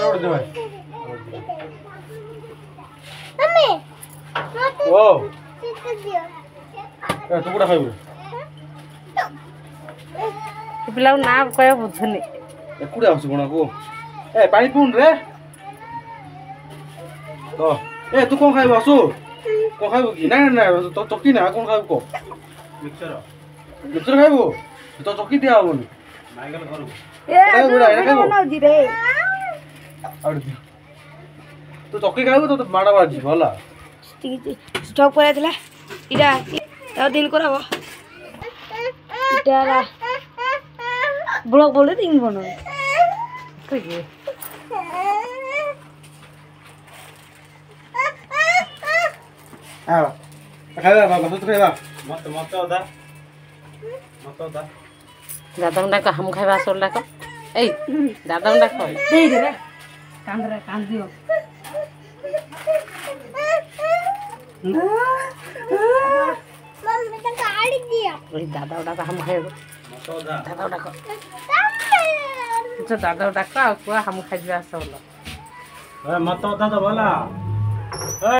उड़ दे भाई मम्मी ओ चित्र दियो ए तू कुड़ा खाइबे पिला ना कह बुझुनी ए कुड़ा आउछ कोना को ए पानी पिउन रे तो ए तू कोन खाइबो आसु कोन खाइबो कि ना ना तो चकी ना कोन खाइबो को मिक्सर खाइबो तो चकी दिया होबो नाइगल करू ए बुढ़ा है खाइबो बनाउ जी रे आउड दे तू चकी खाइबो तो माडा बाजी भला स्टॉप करा दिला इरा तो दिन कराबो इटारा ब्लॉग बोले दिन बनो कहिए आ खाइबा बाबा तो खाइबा मत ओदा दादा का हम खाइबा सोला का ए दादा का दे दे रे कांद दियो मम्मी तो गाड़ी दिया ओई दादा का हम खाइबो मत ओदा दादा का तो दादा का हम खाइबा सोला मत ओदा तो बोला